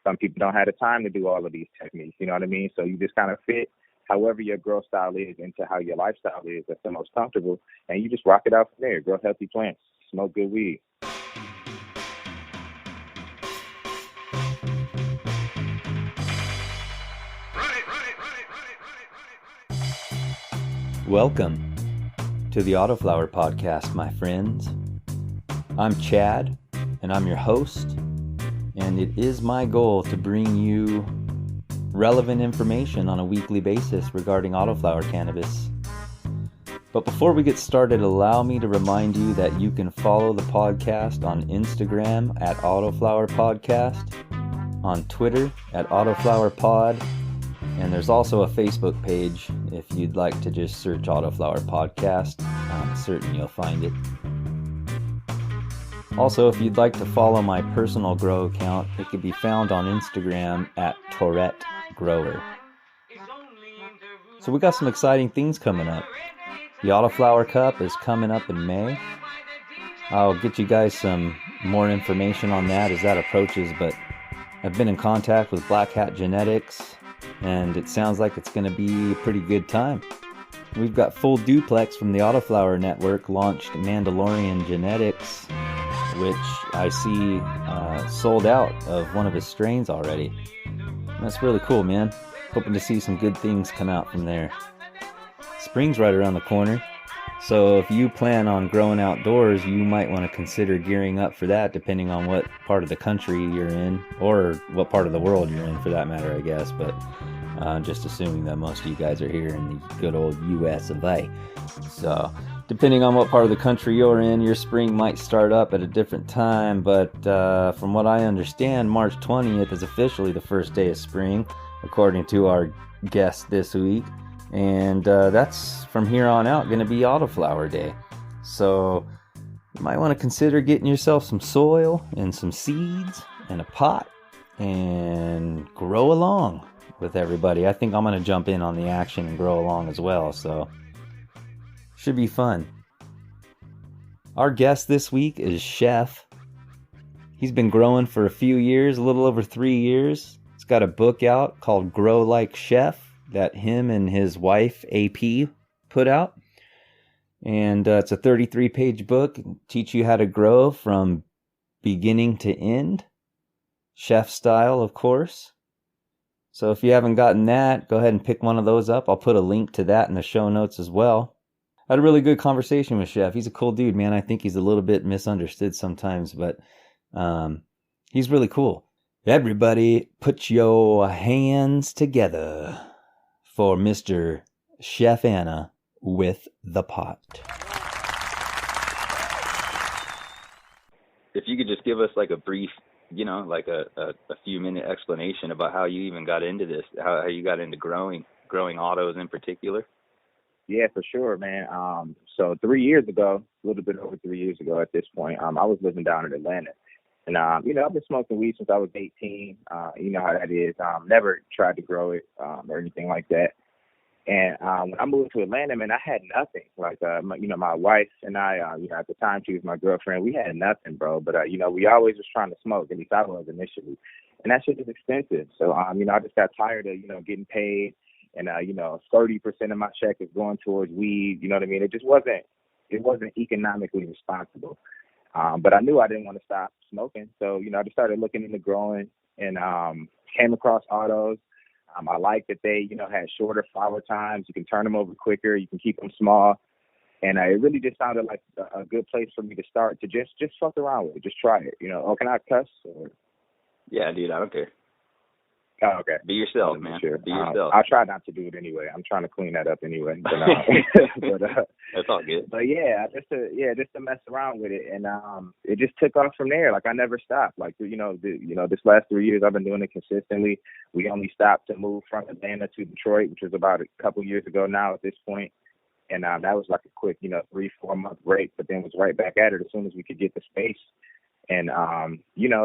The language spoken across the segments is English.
Some people don't have the time to do all of these techniques, you know what I mean? So you just kind of fit however your grow style is into how your lifestyle is that's the most comfortable, and you just rock it out from there. Grow healthy plants, smoke good weed. Welcome to the Autoflower podcast, my friends. I'm Chad, and I'm your host, and it is my goal to bring you relevant information on a weekly basis regarding autoflower cannabis. But before we get started, allow me to remind you that you can follow the podcast on Instagram at Autoflower Podcast, on Twitter at Autoflower Pod, and there's also a Facebook page if you'd like to just search Autoflower Podcast. I'm certain you'll find it. Also, if you'd like to follow my personal grow account, it can be found on Instagram at Tourette Grower. So we got some exciting things coming up. The Autoflower Cup is coming up in May. I'll get you guys some more information on that as that approaches, but I've been in contact with Black Hat Genetics, and it sounds like it's going to be a pretty good time. We've got Full Duplex from the Autoflower Network launched Mandalorian Genetics, which I see sold out of one of his strains already. That's really cool, man. Hoping to see some good things come out from there. Spring's right around the corner, so if you plan on growing outdoors, you might want to consider gearing up for that, depending on what part of the country you're in, or what part of the world you're in for that matter, I guess. But just assuming that most of you guys are here in the good old US of A. So depending on what part of the country you're in, your spring might start up at a different time, but from what I understand, March 20th is officially the first day of spring, according to our guest this week, and that's from here on out going to be Autoflower Day. So you might want to consider getting yourself some soil and some seeds and a pot and grow along with everybody. I think I'm going to jump in on the action and grow along as well, so should be fun. Our guest this week is Chef. He's been growing for a few years, a little over 3 years. He's got a book out called Grow Like Chef that him and his wife, AP, put out. And it's a 33-page book. Teach you how to grow from beginning to end. Chef style, of course. So if you haven't gotten that, go ahead and pick one of those up. I'll put a link to that in the show notes as well. I had a really good conversation with Chef. He's a cool dude, man. I think he's a little bit misunderstood sometimes, but he's really cool. Everybody put your hands together for Mr. Chef Anna with the pot. If you could just give us like a brief, like a few minute explanation about how you even got into this, how you got into growing autos in particular. Yeah, for sure, man. So 3 years ago, a little bit over 3 years ago at this point, I was living down in Atlanta. And, I've been smoking weed since I was 18. You know how that is. Never tried to grow it or anything like that. And when I moved to Atlanta, man, I had nothing. Like, my wife and I, at the time, she was my girlfriend. We had nothing, bro. But, we always was trying to smoke. At least I was initially. And that shit is expensive. So, I just got tired of, getting paid. And, 30% of my check is going towards weed. You know what I mean? It wasn't economically responsible. But I knew I didn't want to stop smoking. So, I just started looking into growing and came across autos. I liked that they, had shorter flower times. You can turn them over quicker. You can keep them small. And it really just sounded like a good place for me to start to just fuck around with it. Just try it. Oh, can I cuss? Or? Yeah, dude, I don't care. Oh, okay. Be yourself, man. Sure. Be yourself. I'll try not to do it anyway. I'm trying to clean that up anyway. But, that's all good. But yeah, just to mess around with it, and it just took off from there. Like I never stopped. Like this last 3 years I've been doing it consistently. We only stopped to move from Atlanta to Detroit, which was about a couple years ago now at this point. And that was like a quick 3-4 month break, but then was right back at it as soon as we could get the space. And,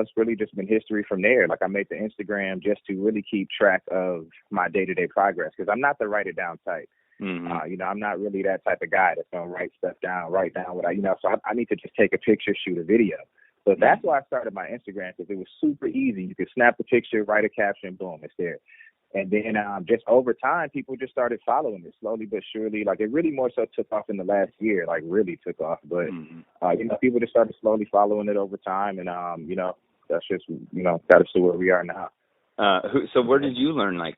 it's really just been history from there. Like I made the Instagram just to really keep track of my day-to-day progress because I'm not the write it down type. Mm-hmm. I'm not really that type of guy that's going to write down what so I need to just take a picture, shoot a video. So that's why I started my Instagram, because it was super easy. You could snap the picture, write a caption, boom, it's there. And then just over time, people just started following it slowly but surely. Like, it really more so took off in the last year, like really took off. But, people just started slowly following it over time. And, that's just, got us to where we are now. So where did you learn, like,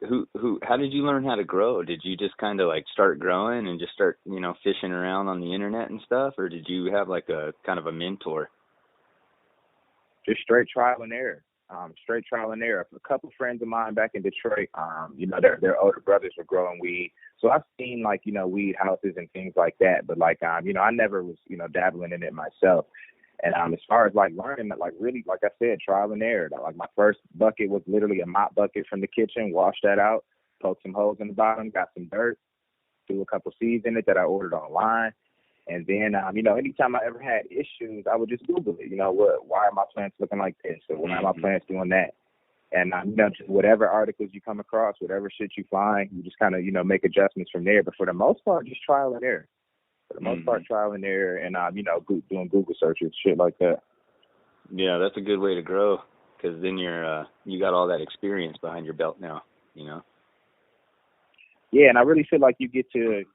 how did you learn how to grow? Did you just kind of like start growing and just start, fishing around on the internet and stuff? Or did you have like a kind of a mentor? Just straight trial and error. Straight trial and error. A couple friends of mine back in Detroit, their older brothers were growing weed. So I've seen like, weed houses and things like that. But like, I never was, dabbling in it myself. And as far as like learning, like really, like I said, trial and error. Like my first bucket was literally a mop bucket from the kitchen, washed that out, poked some holes in the bottom, got some dirt, threw a couple seeds in it that I ordered online. And then, anytime I ever had issues, I would just Google it. Why are my plants looking like this? Or why are my plants doing that? And, just whatever articles you come across, whatever shit you find, you just kind of, make adjustments from there. But for the most part, just trial and error. For the most part, trial and error and, doing Google searches, shit like that. Yeah, that's a good way to grow, because then you got all that experience behind your belt now, Yeah, and I really feel like you get to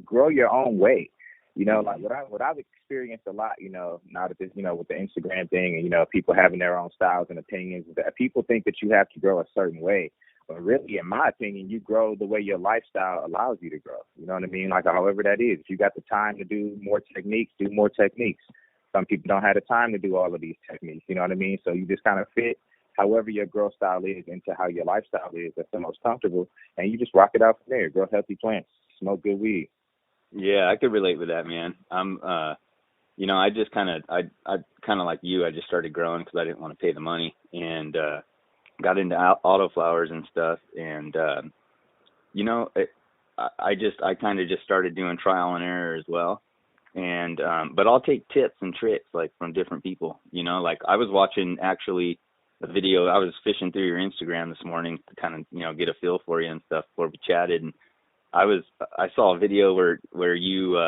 grow your own way. Like what I've experienced a lot, now that this, with the Instagram thing and, people having their own styles and opinions, that people think that you have to grow a certain way. But really, in my opinion, you grow the way your lifestyle allows you to grow. You know what I mean? Like, however that is. If you got the time to do more techniques, do more techniques. Some people don't have the time to do all of these techniques. You know what I mean? So you just kind of fit however your growth style is into how your lifestyle is that's the most comfortable. And you just rock it out from there. Grow healthy plants. Smoke good weed. Yeah, I could relate with that, man. I'm, I just kind of like you. I just started growing because I didn't want to pay the money, and got into Autoflowers and stuff. And I kind of just started doing trial and error as well. And but I'll take tips and tricks like from different people. Like I was watching actually a video. I was fishing through your Instagram this morning to kind of get a feel for you and stuff before we chatted, and I saw a video where you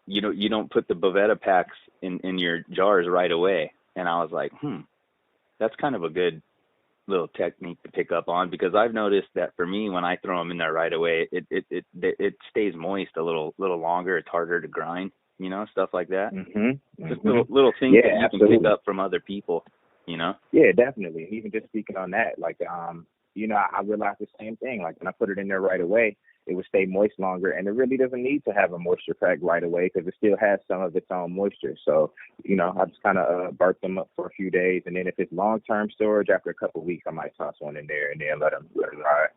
you don't put the Bovetta packs in your jars right away, and I was like, that's kind of a good little technique to pick up on, because I've noticed that for me, when I throw them in there right away, it stays moist a little longer. It's harder to grind, stuff like that. Just little things that you can pick up from other people, Yeah, definitely. And even just speaking on that, like I realized the same thing. Like when I put it in there right away, it would stay moist longer, and it really doesn't need to have a moisture pack right away because it still has some of its own moisture. So, I just kind of burp them up for a few days, and then if it's long-term storage, after a couple of weeks, I might toss one in there and then let it ride.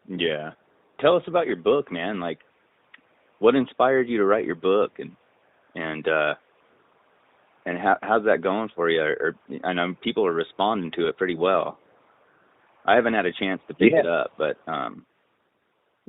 Yeah. Tell us about your book, man. Like, what inspired you to write your book, and how's that going for you? Or I know people are responding to it pretty well. I haven't had a chance to pick it up, but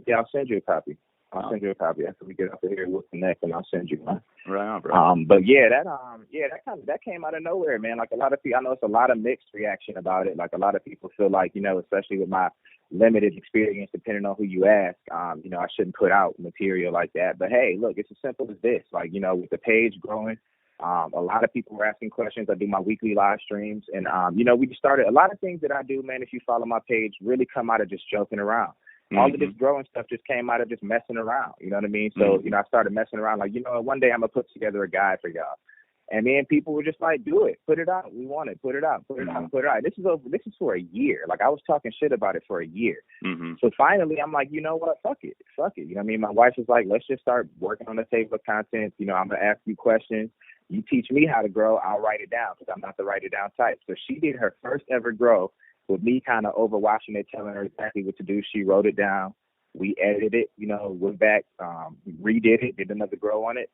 yeah, I'll send you a copy. I'll send you a copy after we get up here. We'll connect, and I'll send you one. Right on, bro. But that came out of nowhere, man. Like a lot of people, I know it's a lot of mixed reaction about it. Like a lot of people feel like, especially with my limited experience, depending on who you ask, I shouldn't put out material like that. But hey, look, it's as simple as this. Like, with the page growing, a lot of people were asking questions. I do my weekly live streams, and we just started a lot of things that I do, man. If you follow my page, really come out of just joking around. All of this growing stuff just came out of just messing around. You know what I mean? So, I started messing around like, one day I'm going to put together a guide for y'all. And then people were just like, do it. Put it out. We want it. Put it out. Put it out. Put it out. This is for a year. Like I was talking shit about it for a year. So finally I'm like, you know what? Fuck it. Fuck it. You know what I mean? My wife was like, let's just start working on the table of contents. I'm going to ask you questions. You teach me how to grow. I'll write it down because I'm not the write it down type. So she did her first ever grow with me kind of overwatching it, telling her exactly what to do. She wrote it down. We edited it, went back, redid it, did another grow on it,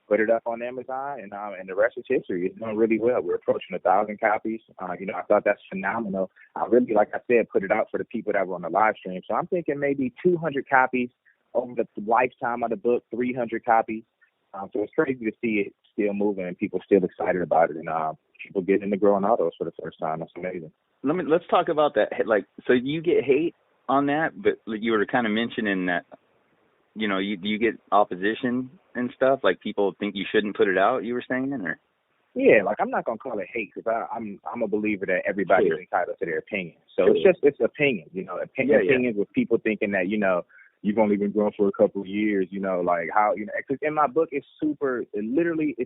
put it up on Amazon, and the rest is history. It's doing really well. We're approaching 1,000 copies. I thought that's phenomenal. I really, like I said, put it out for the people that were on the live stream. So I'm thinking maybe 200 copies over the lifetime of the book, 300 copies. So it's crazy to see it still moving and people still excited about it, and people getting into growing autos for the first time. That's amazing. Let's talk about that. Like, so you get hate on that, but you were kind of mentioning that, you get opposition and stuff. Like people think you shouldn't put it out. You were saying, or? Yeah, like I'm not gonna call it hate because I'm a believer that everybody's Sure. entitled to their opinion. So Sure. it's opinion, you know, Yeah, yeah. opinions with people thinking that you've only been growing for a couple of years, like how because in my book it's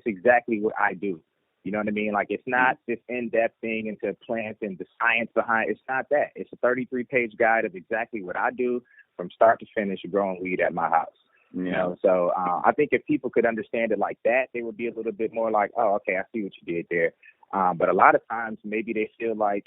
exactly what I do. You know what I mean? Like it's not this in-depth thing into plants and the science behind. It's not that. It's a 33-page guide of exactly what I do from start to finish growing weed at my house. Yeah. So I think if people could understand it like that, they would be a little bit more like, oh, okay, I see what you did there. But a lot of times maybe they feel like,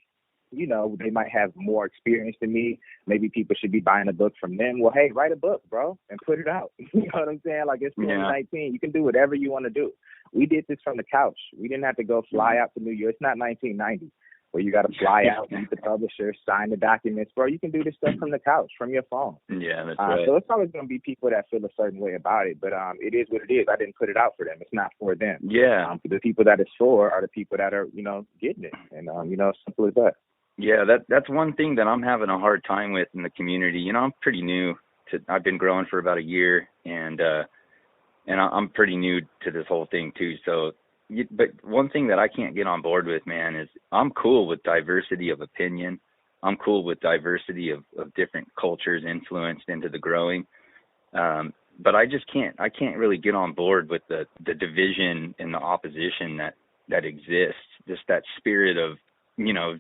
they might have more experience than me. Maybe people should be buying a book from them. Well, hey, write a book, bro, and put it out. You know what I'm saying? Like it's 2019. You can do whatever you want to do. We did this from the couch. We didn't have to go fly out to New York. It's not 1990 where you got to fly out, meet the publisher, sign the documents. Bro, you can do this stuff from the couch, from your phone. Yeah, that's right. So it's always going to be people that feel a certain way about it. But it is what it is. I didn't put it out for them. It's not for them. Yeah. The people that it's for are the people that are, getting it. And, simple as that. Yeah, that's one thing that I'm having a hard time with in the community. I'm pretty new I've been growing for about a year, and I'm pretty new to this whole thing too. So, but one thing that I can't get on board with, man, is I'm cool with diversity of opinion. I'm cool with diversity of different cultures influenced into the growing. But I can't really get on board with the division and the opposition that exists. Just that spirit of,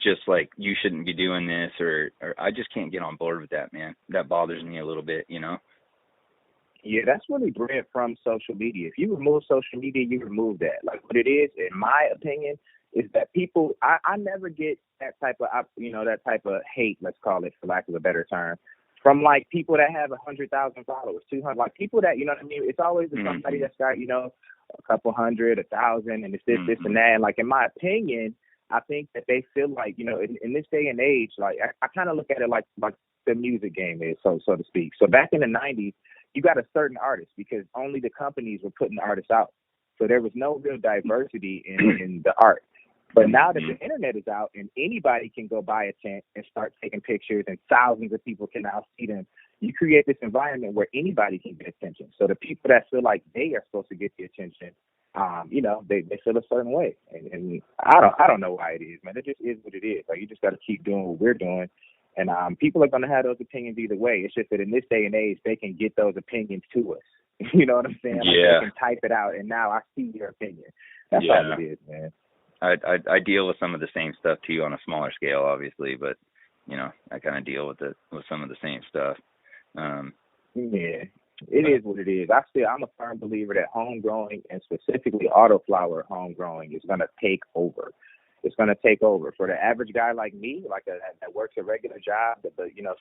just like you shouldn't be doing this, or I just can't get on board with that, man. That bothers me a little bit, Yeah, that's really bred from social media. If you remove social media, you remove that. Like what it is, in my opinion, is that people, I never get that type of hate, let's call it for lack of a better term, from like people that have 100,000 followers, 200, like people that, you know what I mean? It's always somebody that's got, a couple hundred, 1,000, and it's this and that. And like, in my opinion, I think that they feel like, in this day and age, like I kind of look at it like the music game is, so to speak. So back in the 90s, you got a certain artist because only the companies were putting the artists out. So there was no real diversity in the art. But now that the internet is out and anybody can go buy a tent and start taking pictures and thousands of people can now see them, you create this environment where anybody can get attention. So the people that feel like they are supposed to get the attention, they feel a certain way. And I don't know why it is, man. It just is what it is. Like you just got to keep doing what we're doing. And people are going to have those opinions either way. It's just that in this day and age, they can get those opinions to us. You know what I'm saying? Yeah. Like they can type it out, and now I see your opinion. That's all it is, man. I deal with some of the same stuff too on a smaller scale, obviously, but I kind of deal with some of the same stuff. Yeah, it is what it is. I'm a firm believer that home growing, and specifically autoflower home growing, is going to take over. It's going to take over for the average guy like me, that works a regular job, but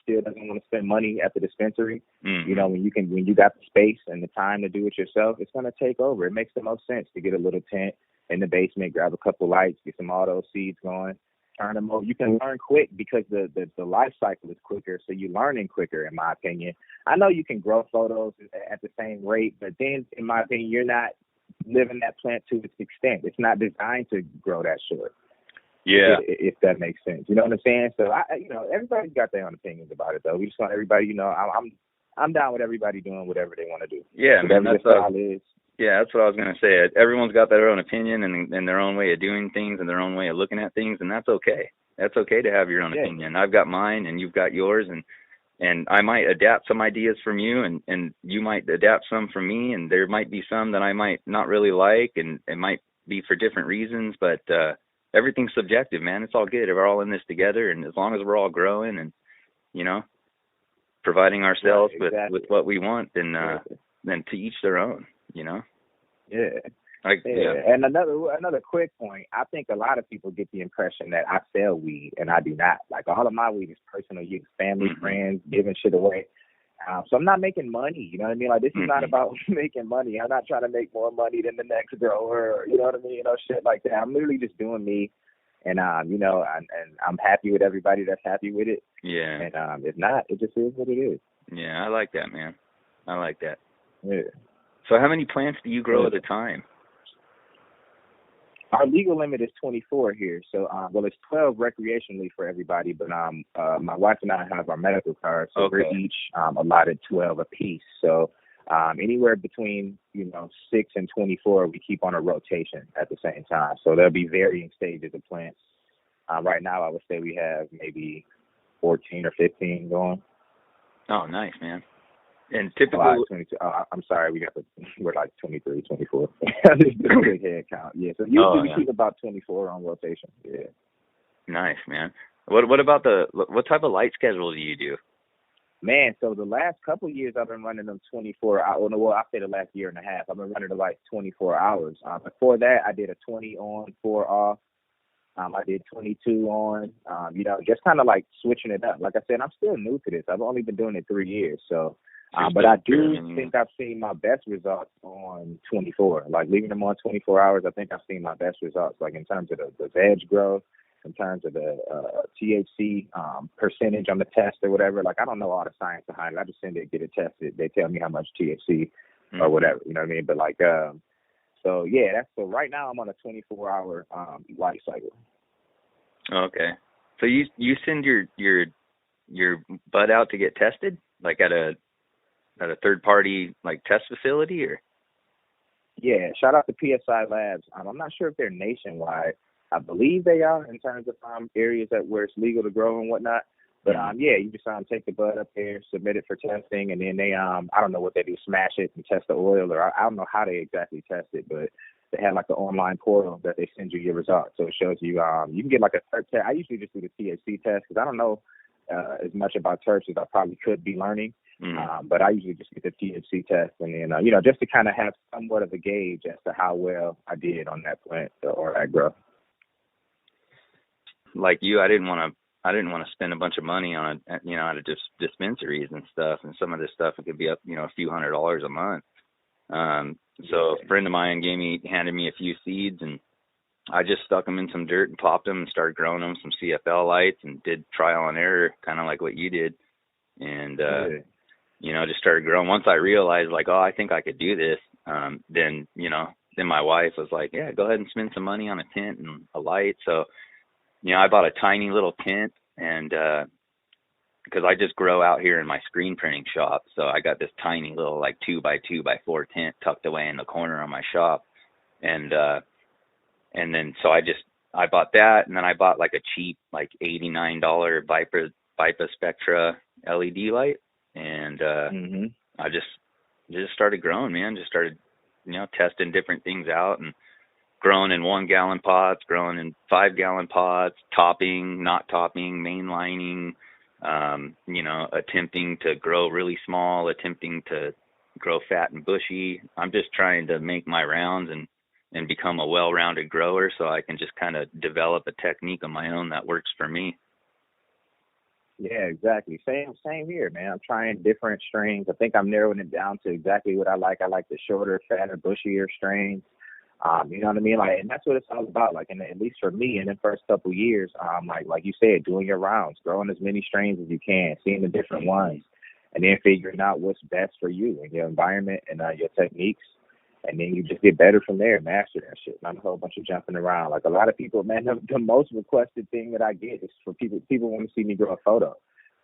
still doesn't want to spend money at the dispensary. Mm-hmm. When you got the space and the time to do it yourself, it's going to take over. It makes the most sense to get a little tent in the basement, grab a couple lights, get some auto seeds going, turn them over. You can learn quick because the life cycle is quicker, so you're learning quicker, in my opinion. I know you can grow photos at the same rate, but then, in my opinion, you're not living that plant to its extent. It's not designed to grow that short. Yeah. If that makes sense. You know what I'm saying? So, everybody's got their own opinions about it, though. We just want everybody, I'm down with everybody doing whatever they want to do. Yeah, whatever man, their style is. Yeah, that's what I was going to say. Everyone's got their own opinion and their own way of doing things and their own way of looking at things, and that's okay. That's okay to have your own opinion. I've got mine, and you've got yours, and I might adapt some ideas from you, and you might adapt some from me, and there might be some that I might not really like, and it might be for different reasons, but everything's subjective, man. It's all good. We're all in this together, and as long as we're all growing and, providing ourselves with what we want, then to each their own, Yeah. Yeah. And another quick point, I think a lot of people get the impression that I sell weed, and I do not. Like, all of my weed is personal use, family, friends, giving shit away. So I'm not making money, you know what I mean? Like, this is not about making money. I'm not trying to make more money than the next grower, or, you know what I mean? Shit like that. I'm literally just doing me, and and I'm happy with everybody that's happy with it. Yeah. And if not, it just is what it is. Yeah, I like that, man. I like that. Yeah. So how many plants do you grow at a time? Our legal limit is 24 here. So, it's 12 recreationally for everybody, but my wife and I have our medical cards, so we're each allotted 12 apiece. So Anywhere between 6 and 24, we keep on a rotation at the same time. So there'll be varying stages of plants. Right now, I would say we have maybe 14 or 15 going. Oh, nice, man. And typically, 22. I'm sorry, we're like 23, 24. Just a big head count. Yeah, so usually we keep about 24 on rotation. Yeah. Nice, man. What about what type of light schedule do you do? Man, so the last couple of years I've been running them 24 hours. Well, I say the last year and a half. I've been running the lights 24 hours. Before that, I did a 20 on, 4 off. I did 22 on, just kind of like switching it up. Like I said, I'm still new to this. I've only been doing it 3 years. So, but I do think I've seen my best results on 24. Like leaving them on 24 hours, I think I've seen my best results. Like in terms of the veg growth, in terms of the THC percentage on the test or whatever. Like I don't know all the science behind it. I just send it, get it tested. They tell me how much THC or whatever. You know what I mean? But like, so yeah, so right now I'm on a 24-hour light cycle. Okay. So you send your bud out to get tested, like at a third party like test facility, or? Yeah, shout out to PSI Labs. I'm not sure if they're nationwide. I believe they are in terms of areas where it's legal to grow and whatnot. But yeah, you just take the bud up there, submit it for testing, and then they I don't know what they do, smash it and test the oil, or I don't know how they exactly test it, but they have like an online portal that they send you your results. So it shows you you can get like a terp test. I usually just do the THC test because I don't know as much about terps as I probably could be learning. But I usually just get the THC test, and then just to kind of have somewhat of a gauge as to how well I did on that plant or that grow. Like you, I didn't want to spend a bunch of money on at dispensaries and stuff, and some of this stuff it could be up a few $100s a month. So a friend of mine handed me a few seeds, and I just stuck them in some dirt and popped them and started growing them some CFL lights and did trial and error, kind of like what you did, and just started growing. Once I realized like, I think I could do this, then my wife was like, yeah, go ahead and spend some money on a tent and a light. So I bought a tiny little tent, and because I just grow out here in my screen printing shop, so I got this tiny little like 2x2x4 tent tucked away in the corner of my shop, and then so I bought that, and then I bought like a cheap like $89 Vipa Spectra LED light, and I just started growing, man. Just started testing different things out, and growing in 1 gallon pots, growing in 5 gallon pots, topping, not topping, mainlining, attempting to grow really small, attempting to grow fat and bushy. I'm just trying to make my rounds and become a well-rounded grower so I can just kind of develop a technique of my own that works for me. Yeah, exactly. Same here, man. I'm trying different strains. I think I'm narrowing it down to exactly what I like. I like the shorter, fatter, bushier strains. You know what I mean? Like, and that's what it's all about. Like, at least for me, in the first couple of years, like you said, doing your rounds, growing as many strains as you can, seeing the different ones, and then figuring out what's best for you and your environment and your techniques. And then you just get better from there, master that shit. Not a whole bunch of jumping around. Like a lot of people, man, the most requested thing that I get is for people want to see me grow a photo.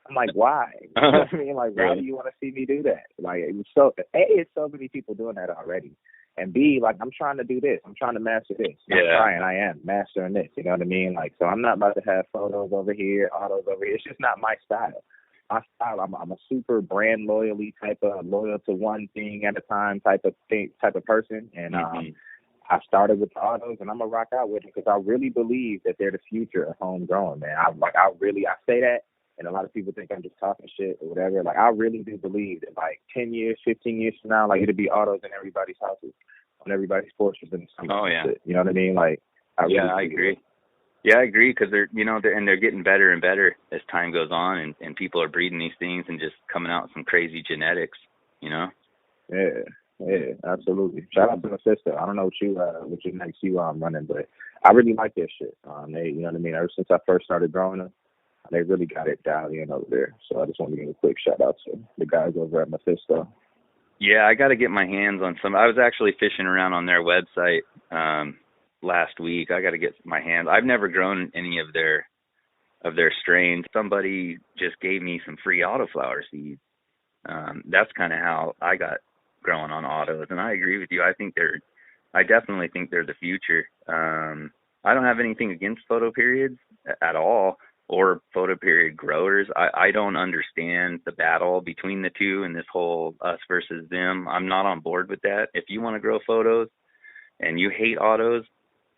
I'm like, why? You know what I mean? Like, why do you want to see me do that? Like, it's so many people doing that already. And B, like, I'm trying to do this. I'm trying to master this. I am mastering this. You know what I mean? Like, so I'm not about to have photos over here, autos over here. It's just not my style. My style, I'm a super brand loyal to one thing at a time type of person. And I started with the autos, and I'm gonna rock out with them because I really believe that they're the future of homegrown, man. I say that, and a lot of people think I'm just talking shit or whatever. Like, I really do believe that, like, 10 years, 15 years from now, like, it'll be autos in everybody's houses, on everybody's porches and stuff. Oh, yeah. You know what I mean? Like, I agree. Yeah, I agree, because they're getting better and better as time goes on, and people are breeding these things and just coming out with some crazy genetics, Yeah, absolutely. Shout out to my sister. I don't know what you next you running, but I really like their shit. They, you know what I mean? Ever since I first started growing them, they really got it dialed in over there. So I just want to give a quick shout out to the guys over at Mephisto. Yeah, I got to get my hands on some. I was actually fishing around on their website last week. I got to get my hands. I've never grown any of their strains. Somebody just gave me some free Autoflower seeds. That's kind of how I got growing on autos, and I agree with you. I definitely think they're the future. I don't have anything against photoperiod at all, or photoperiod growers. I don't understand the battle between the two and this whole us versus them. I'm not on board with that. If you want to grow photos and you hate autos,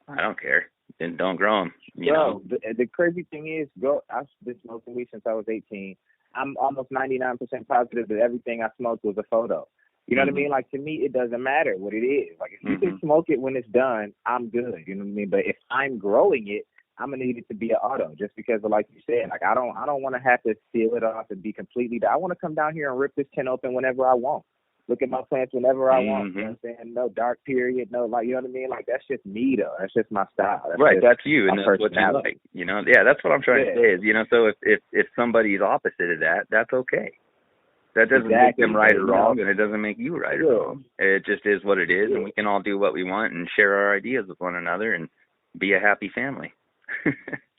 I don't care. Then don't grow them. You know? The crazy thing is, I've been smoking weed since I was 18. I'm almost 99% positive that everything I smoked was a photo. You know what I mean? Like, to me, it doesn't matter what it is. Like, if you can smoke it when it's done, I'm good. You know what I mean? But if I'm growing it, I'm gonna need it to be an auto, just because of, like you said, like I don't want to have to seal it off and be completely. I want to come down here and rip this tin open whenever I want. Look at my plants whenever I want. You know what I'm saying? No dark period, no, like, you know what I mean? Like, that's just me though. That's just my style. That's you, and that's what you like. You know, that's what I'm trying to say is, you know, so if somebody's opposite of that, that's okay. That doesn't make them right or wrong, and it doesn't make you right or wrong. It just is what it is, and we can all do what we want and share our ideas with one another and be a happy family.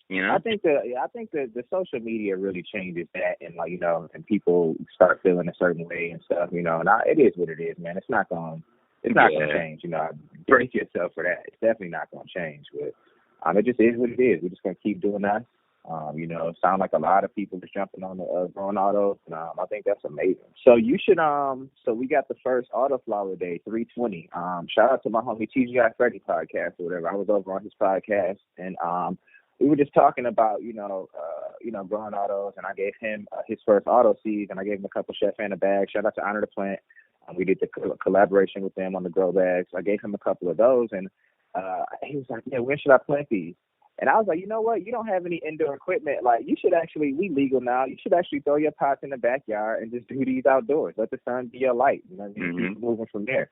You know, I think the social media really changes that, and, like, you know, and people start feeling a certain way and stuff, you know. And it is what it is, man. It's not gonna change. You know, brace yourself for that. It's definitely not gonna change. But it just is what it is. We're just gonna keep doing that. You know, sound like a lot of people are jumping on the growing autos, and I think that's amazing. So you should so we got the first Autoflower Day, 320. Shout out to my homie TGI Freddy podcast or whatever. I was over on his podcast, and we were just talking about growing autos, and I gave him his first auto seeds, and I gave him a couple Chef Anna bags. Shout out to Honor the Plant. We did the collaboration with them on the grow bags. I gave him a couple of those, and he was like, "Yeah, when should I plant these?" And I was like, you know what? You don't have any indoor equipment. Like, you should actually, we legal now. You should actually throw your pots in the backyard and just do these outdoors. Let the sun be your light. You know what I mean? Keep moving from there.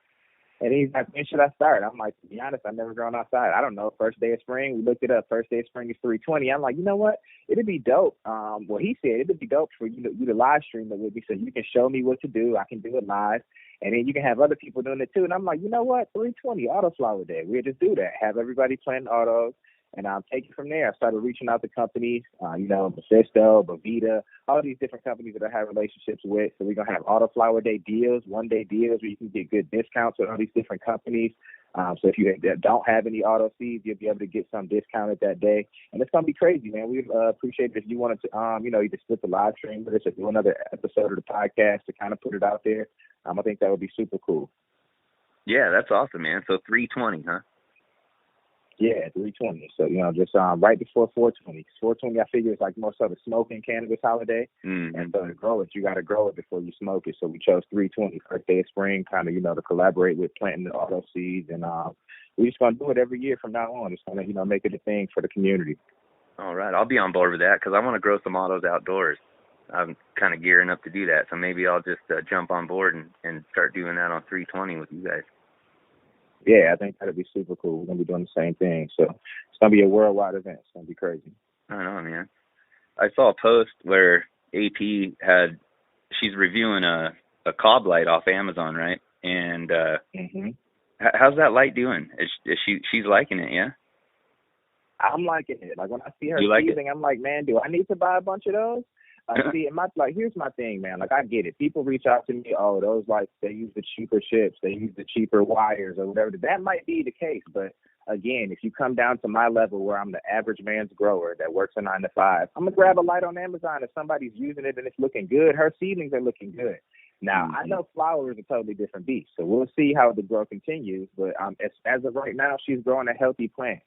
And he's like, when should I start? I'm like, to be honest, I've never grown outside. I don't know. First day of spring, we looked it up. First day of spring is 320. I'm like, you know what? It'd be dope. Well, he said it'd be dope for you to live stream it with me, so you can show me what to do. I can do it live. And then you can have other people doing it too. And I'm like, you know what? 320 Autoflower Day. We'll just do that. Have everybody planting autos. And I'll take it from there. I started reaching out to companies, Mephisto, Bovita, all these different companies that I have relationships with. So we're going to have Autoflower Day deals, one-day deals where you can get good discounts with all these different companies. So if you don't have any auto seeds, you'll be able to get some discounted that day. And it's going to be crazy, man. We appreciate it if you wanted to, either split the live stream with us or do another episode of the podcast to kind of put it out there. I think that would be super cool. Yeah, that's awesome, man. So 320, huh? Yeah, 320. So, just right before 420. 420, I figure, is like more so the smoking cannabis holiday. And so to grow it, you got to grow it before you smoke it. So we chose 320, first day of spring, kind of, to collaborate with planting the auto seeds. And we're just going to do it every year from now on. It's going to, make it a thing for the community. All right. I'll be on board with that because I want to grow some autos outdoors. I'm kind of gearing up to do that. So maybe I'll just jump on board and start doing that on 320 with you guys. Yeah, I think that'd be super cool. We're going to be doing the same thing. So it's going to be a worldwide event. It's going to be crazy. I know, man. I saw a post where AP she's reviewing a cob light off Amazon, right? And how's that light doing? Is she's liking it, yeah? I'm liking it. Like, when I see her teasing, I'm like, man, do I need to buy a bunch of those? Here's my thing, man. Like, I get it. People reach out to me, those lights, they use the cheaper chips, they use the cheaper wires or whatever. That might be the case, but again, if you come down to my level where I'm the average man's grower that works a 9 to 5, I'm gonna grab a light on Amazon if somebody's using it and it's looking good. Her seedlings are looking good. Now, I know flower is a totally different beast, so we'll see how the growth continues. But as of right now, she's growing a healthy plant.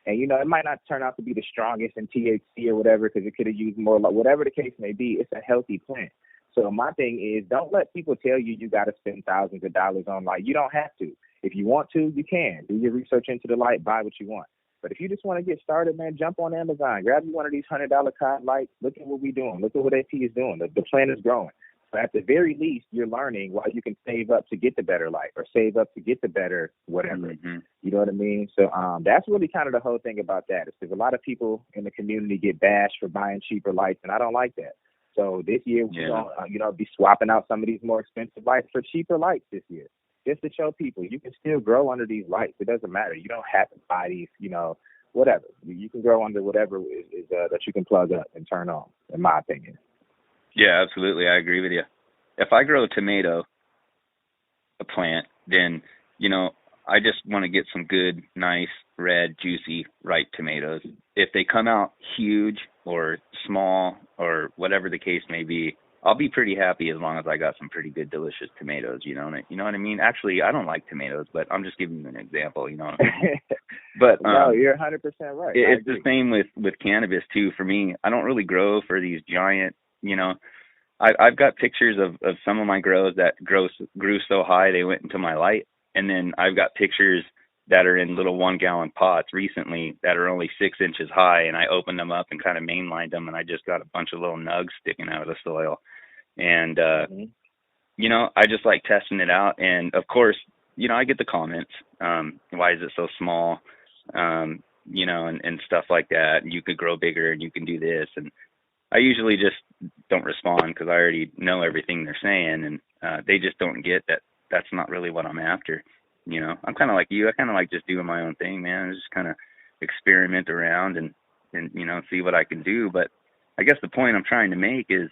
And, it might not turn out to be the strongest in THC or whatever because it could have used more, like, whatever the case may be, it's a healthy plant. So my thing is, don't let people tell you got to spend thousands of dollars on light. You don't have to. If you want to, you can. Do your research into the light, buy what you want. But if you just want to get started, man, jump on Amazon. Grab you one of these $100 cod lights. Look at what we're doing. Look at what AP is doing. The plant is growing. So at the very least, you're learning while you can save up to get the better light or save up to get the better whatever. You know what I mean? So that's really kind of the whole thing about that. Is because a lot of people in the community get bashed for buying cheaper lights, and I don't like that. So this year, we're going to be swapping out some of these more expensive lights for cheaper lights this year, just to show people you can still grow under these lights. It doesn't matter. You don't have to buy these, whatever. You can grow under whatever is that you can plug up and turn on, in my opinion. Yeah, absolutely. I agree with you. If I grow a tomato, a plant, then, you know, I just want to get some good, nice, red, juicy, ripe tomatoes. If they come out huge or small or whatever the case may be, I'll be pretty happy as long as I got some pretty good, delicious tomatoes. You know what I mean? Actually, I don't like tomatoes, but I'm just giving you an example. You know what I mean? But no, you're 100% right. It's the same with cannabis too. For me, I don't really grow for these giant. You know, I've got pictures of some of my grows that grew so high they went into my light, and then I've got pictures that are in little 1-gallon pots recently that are only 6 inches high, and I opened them up and kind of mainlined them, and I just got a bunch of little nugs sticking out of the soil. And, you know, I just like testing it out. And of course, you know, I get the comments, why is it so small? You know, and stuff like that. You could grow bigger and you can do this. And I usually just don't respond because I already know everything they're saying. And, they just don't get that that's not really what I'm after. You know, I'm kind of like you. I kind of like just doing my own thing, man. I just kind of experiment around and, you know, see what I can do. But I guess the point I'm trying to make is,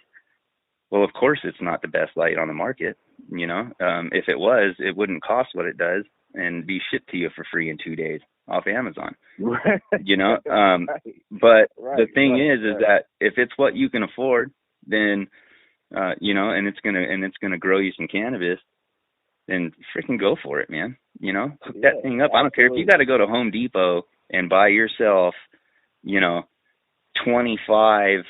well, of course it's not the best light on the market. You know, if it was, it wouldn't cost what it does and be shipped to you for free in 2 days off Amazon. Right. You know, but the thing is that if it's what you can afford, then, you know, and it's gonna grow you some cannabis, then freaking go for it, man. You know, hook that thing up. Absolutely. I don't care if you got to go to Home Depot and buy yourself, you know, 25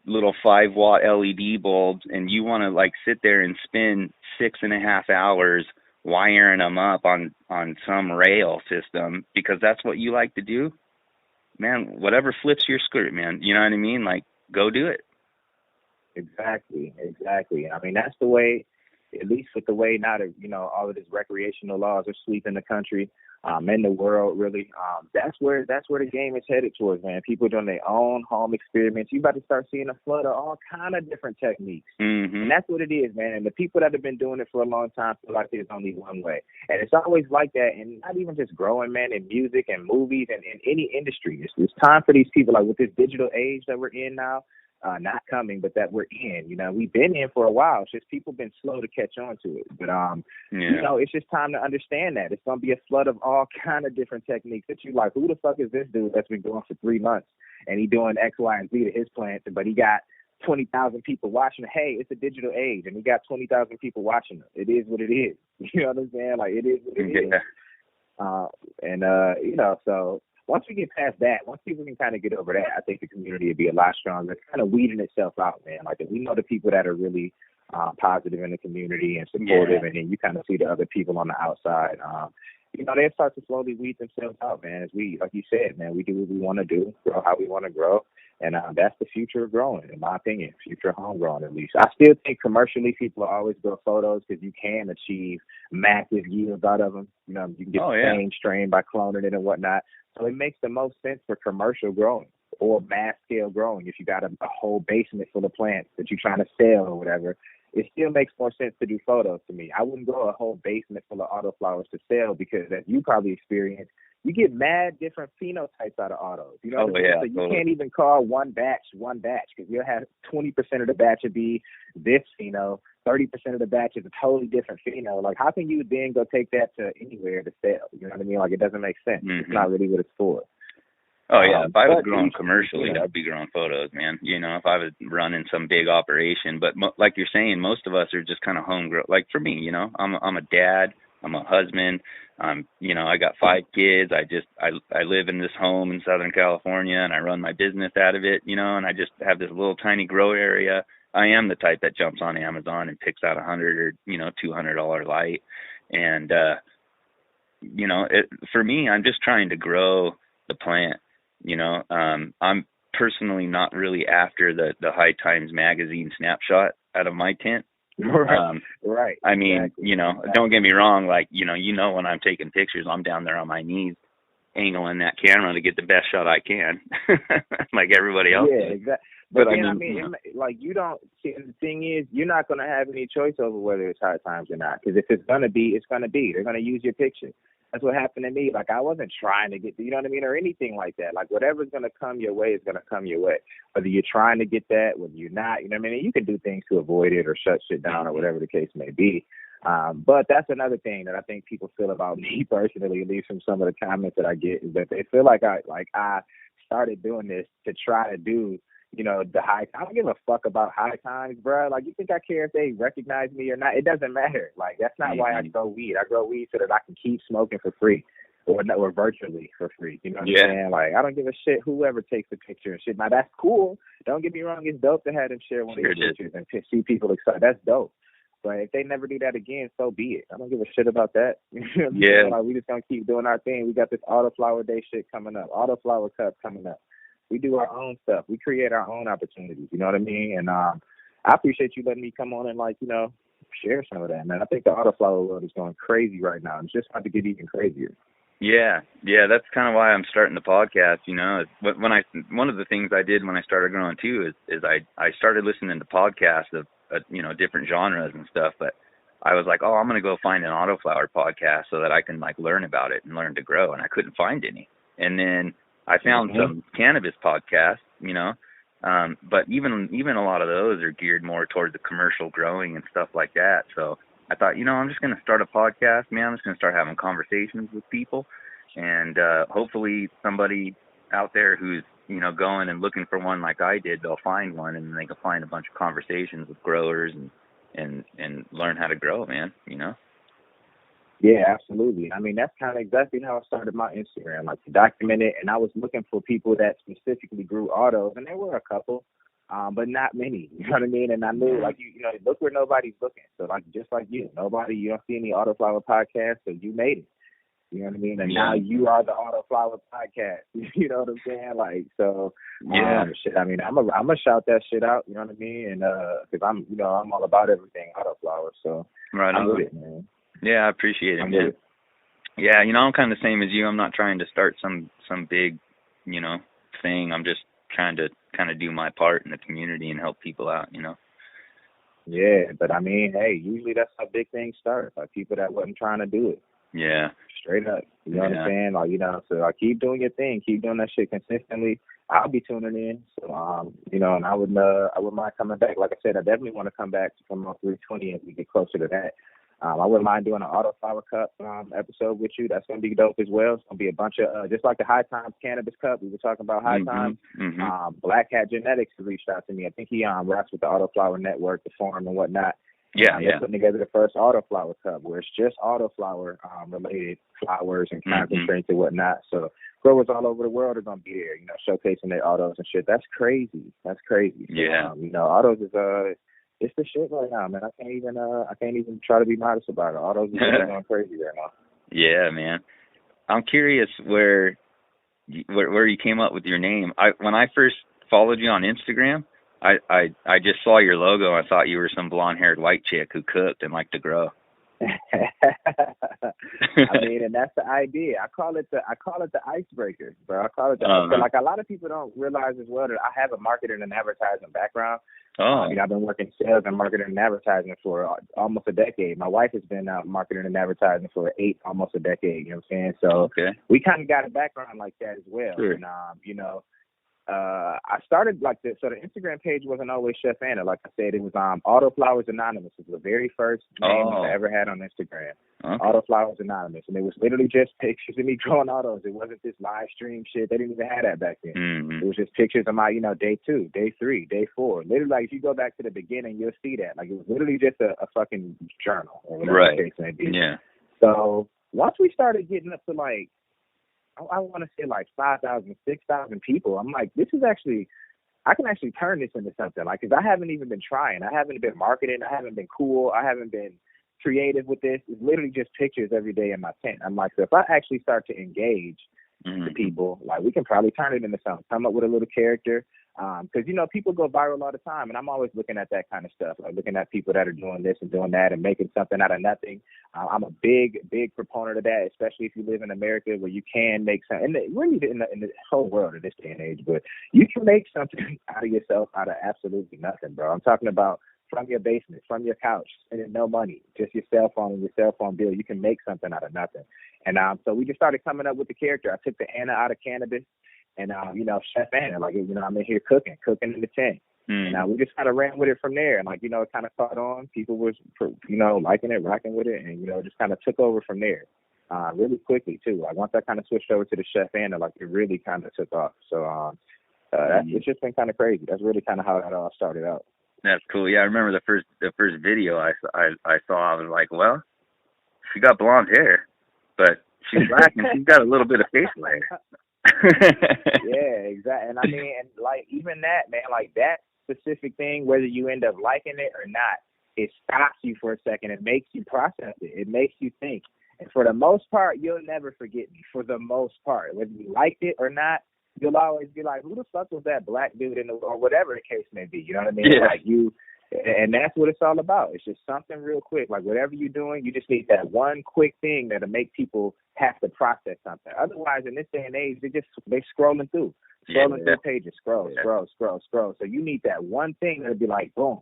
little 5-watt LED bulbs, and you want to like sit there and spend 6.5 hours wiring them up on some rail system because that's what you like to do, man. Whatever flips your skirt, man. You know what I mean? Like, go do it. Exactly. I mean, that's the way. At least with the way now that, you know, all of these recreational laws are sweeping the country, in the world, really, that's where the game is headed towards, man. People doing their own home experiments. You about to start seeing a flood of all kind of different techniques. Mm-hmm. And that's what it is, man. And the people that have been doing it for a long time feel like there's only one way. And it's always like that. And not even just growing, man, in music and movies and in any industry. It's time for these people, like with this digital age that we're in now, not coming, but that we're in. You know, we've been in for a while. It's just people been slow to catch on to it. But, you know, it's just time to understand that. It's going to be a flood of all kind of different techniques that you like, who the fuck is this dude that's been going for 3 months and he doing X, Y, and Z to his plants, but he got 20,000 people watching. Hey, it's a digital age, and he got 20,000 people watching it. It is what it is. You know what I'm saying? Like, it is what it is. You know, so once we get past that, once people can kind of get over that, I think the community would be a lot stronger. It's kind of weeding itself out, man. Like, we know the people that are really positive in the community and supportive, and then you kind of see the other people on the outside. You know, they start to slowly weed themselves out, man. As we, like you said, man, we do what we want to do, grow how we want to grow. And that's the future of growing, in my opinion, future of home growing, at least. I still think commercially people always grow photos because you can achieve massive yields out of them. You know, you can get the same strain by cloning it and whatnot. So it makes the most sense for commercial growing or mass scale growing. If you got a whole basement full of plants that you're trying to sell or whatever, it still makes more sense to do photos to me. I wouldn't grow a whole basement full of autoflowers to sell because, as you probably experienced, you get mad different phenotypes out of autos. You know what I mean? So you can't even call one batch because you'll have 20% of the batch would be this pheno, 30% of the batch is a totally different pheno. Like, how can you then go take that to anywhere to sell? You know what I mean? Like, it doesn't make sense. Mm-hmm. It's not really what it's for. Oh, yeah. If I was growing commercially, I'd be growing photos, man. You know, if I was running some big operation. But like you're saying, most of us are just kind of homegrown. Like, for me, you know, I'm a dad. I'm a husband. You know, I got 5 kids. I live in this home in Southern California, and I run my business out of it, you know, and I just have this little tiny grow area. I am the type that jumps on Amazon and picks out $100 or, you know, $200 light. And, you know, for me, I'm just trying to grow the plant. You know, I'm personally not really after the High Times magazine snapshot out of my tent. Right. I mean, you know, don't get me wrong. Like, you know, when I'm taking pictures, I'm down there on my knees, angling that camera to get the best shot I can, like everybody else. Yeah, exactly. But then, I mean, like, you don't see, the thing is, you're not going to have any choice over whether it's High Times or not. Because if it's going to be, it's going to be. They're going to use your picture. That's what happened to me. Like, I wasn't trying to get, you know what I mean, or anything like that. Like, whatever's going to come your way is going to come your way. Whether you're trying to get that, whether you're not, you know what I mean? You can do things to avoid it or shut shit down or whatever the case may be. But that's another thing that I think people feel about me personally, at least from some of the comments that I get, is that they feel like I started doing this to try to do, the high. I don't give a fuck about high times, bro. Like, you think I care if they recognize me or not? It doesn't matter. Like, that's not why I grow weed. I grow weed so that I can keep smoking for free. Or virtually for free. You know what I'm saying? Like, I don't give a shit whoever takes the picture and shit. Now, that's cool. Don't get me wrong. It's dope to have them share one of these pictures and to see people excited. That's dope. But if they never do that again, so be it. I don't give a shit about that. Yeah. Like, we just going to keep doing our thing. We got this Autoflower Day shit coming up. Autoflower Cup coming up. We do our own stuff. We create our own opportunities. You know what I mean? And I appreciate you letting me come on and, share some of that, man. I think the Autoflower world is going crazy right now. It's just about to get even crazier. Yeah, that's kind of why I'm starting the podcast. One of the things I did when I started growing too is I started listening to podcasts of different genres and stuff. But I was like, I'm gonna go find an Autoflower podcast so that I can learn about it and learn to grow. And I couldn't find any. And then I found some cannabis podcasts, but even a lot of those are geared more towards the commercial growing and stuff like that. So I thought, I'm just going to start a podcast, man. I'm just going to start having conversations with people, and hopefully somebody out there who's, going and looking for one like I did, they'll find one, and they can find a bunch of conversations with growers and learn how to grow, man, Yeah, absolutely. I mean, that's kind of exactly how I started my Instagram, to document it, and I was looking for people that specifically grew autos, and there were a couple. But not many, you know what I mean? And I knew, look where nobody's looking. So, just like you don't see any Autoflower podcast, so you made it. You know what I mean? And now you are the Autoflower podcast. You know what I'm saying? Shit. I mean, I'm gonna shout that shit out. You know what I mean? And because I'm all about everything Autoflower. So right on. I'm with it, man. Yeah, I appreciate it, man. Yeah, I'm kind of the same as you. I'm not trying to start some big, thing. I'm just trying to kind of do my part in the community and help people out, Yeah, but I mean, hey, usually that's how big things start, people that wasn't trying to do it. Yeah. Straight up. You know what I'm saying? So keep doing your thing, keep doing that shit consistently. I'll be tuning in. So and I wouldn't mind coming back. Like I said, I definitely want to come back to come on 320 as we get closer to that. I wouldn't mind doing an Autoflower Cup episode with you. That's going to be dope as well. It's going to be a bunch of, just like the High Times Cannabis Cup. We were talking about High Times. Black Hat Genetics reached out to me. I think he rocks with the Autoflower Network, the forum and whatnot. They're putting together the first Autoflower Cup where it's just Autoflower related flowers and concentrates and whatnot. So growers all over the world are going to be there, showcasing their autos and shit. That's crazy. Yeah. So, autos is it's the shit right now, man. I can't even try to be modest about it. Autos is going crazy right now. Yeah, man. I'm curious where you came up with your name. When I first followed you on Instagram, I just saw your logo. I thought you were some blonde-haired white chick who cooked and liked to grow. I mean, and that's the idea. I call it the icebreaker, bro. I call it like a lot of people don't realize as well that I have a marketing and advertising background. I've been working sales and marketing and advertising for almost a decade. My wife has been marketing and advertising for almost a decade. You know what I'm saying? So we kind of got a background like that as well. Sure. And I started so the Instagram page wasn't always Chef Anna. Like I said, it was Autoflowers Anonymous. It was the very first name I ever had on Instagram. Okay. Autoflowers Anonymous, and it was literally just pictures of me growing autos. It wasn't this live stream shit. They didn't even have that back then. It was just pictures of my, day 2, day 3, day 4. Literally, if you go back to the beginning, you'll see that. It was literally just a fucking journal or whatever the case may be. Yeah. So once we started getting up to I want to say 5,000, 6,000 people, I'm like, this is actually, I can actually turn this into something. Because I haven't even been trying. I haven't been marketing. I haven't been cool. I haven't been creative with this. It's literally just pictures every day in my tent. I'm like, so if I actually start to engage the people, we can probably turn it into something. Come up with a little character. Because, people go viral all the time, and I'm always looking at that kind of stuff, looking at people that are doing this and doing that and making something out of nothing. I'm a big proponent of that, especially if you live in America where you can make something, and really in the whole world at this day and age, but you can make something out of yourself out of absolutely nothing, bro. I'm talking about from your basement, from your couch, and no money, just your cell phone and your cell phone bill. You can make something out of nothing. And so we just started coming up with the character. I took the Anna out of cannabis. And, Chef Anna, I'm in here cooking in the tent. And we just kind of ran with it from there. And, like, you know, it kind of caught on. People was, you know, liking it, rocking with it. And, you know, it just kind of took over from there really quickly, too. Like, once I kind of switched over to the chef and like, it really kind of took off. So it's just been kind of crazy. That's really kind of how that all started out. That's cool. Yeah, I remember the first video I saw. I was like, well, she got blonde hair, but she's black and she's got a little bit of facial hair. Yeah, exactly. And I mean, and like even that, man, like that specific thing, whether you end up liking it or not, it stops you for a second. It makes you process it. It makes you think. And for the most part, you'll never forget me. For the most part, whether you liked it or not, you'll always be like, who the fuck was that black dude in the, or whatever the case may be. You know what I mean? Yeah. Like you, and that's what it's all about. It's just something real quick. Like whatever you're doing, you just need that one quick thing that'll make people have to process something. Otherwise, in this day and age, they scrolling through pages, scroll. So you need that one thing that'll be like, boom,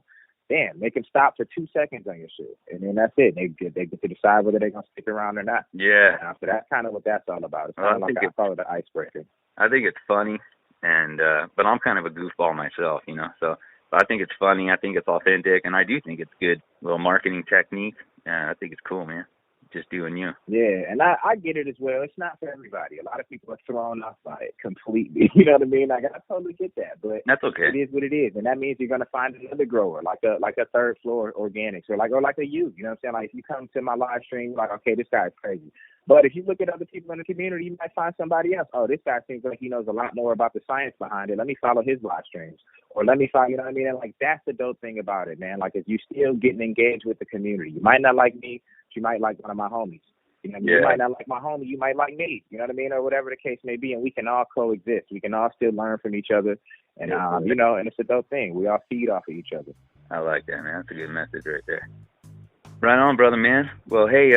damn, they can stop for 2 seconds on your shit, and then that's it. They get to decide whether they're gonna stick around or not. Yeah. So that's kind of what that's all about. It's kind of like I call it the icebreaker. I think it's funny, and but I'm kind of a goofball myself, you know. So I think it's funny. I think it's authentic, and I do think it's good little marketing technique. I think it's cool, man. Just doing you. Yeah, and I get it as well. It's not for everybody. A lot of people are thrown off by it completely. You know what I mean? Like I totally get that, but that's okay. It is what it is, and that means you're gonna find another grower, like a third floor organics, or like a you. You know what I'm saying? Like if you come to my live stream, like okay, this guy's crazy. But if you look at other people in the community, you might find somebody else. Oh, this guy seems like he knows a lot more about the science behind it. Let me follow his live streams, or let me follow. You know what I mean? And like that's the dope thing about it, man. Like if you still getting engaged with the community, you might not like me, but you might like one of my homies. You know, what I mean? You might not like my homie, you might like me. You know what I mean, or whatever the case may be, and we can all coexist. We can all still learn from each other, and you know, and it's a dope thing. We all feed off of each other. I like that, man. That's a good message right there. Right on, brother, man. Well, hey,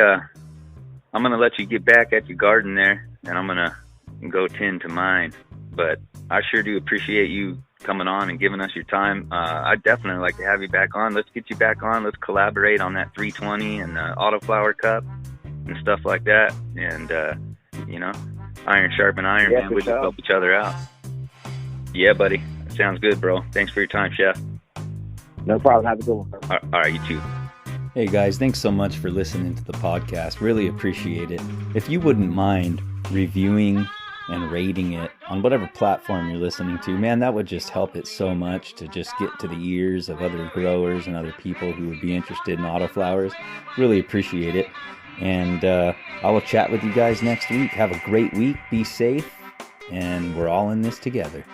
I'm gonna let you get back at your garden there, and I'm gonna go tend to mine. But I sure do appreciate you coming on and giving us your time. I'd definitely like to have you back on. Let's get you back on. Let's collaborate on that 320 and Autoflower cup and stuff like that. And you know, iron sharpen iron, man. We just help each other out. Yeah, buddy. Sounds good, bro. Thanks for your time, Chef. No problem. Have a good one. All right, you too. Hey guys, thanks so much for listening to the podcast. Really appreciate it. If you wouldn't mind reviewing and rating it on whatever platform you're listening to, man, that would just help it so much to just get to the ears of other growers and other people who would be interested in autoflowers. Really appreciate it. And I will chat with you guys next week. Have a great week. Be safe. And we're all in this together.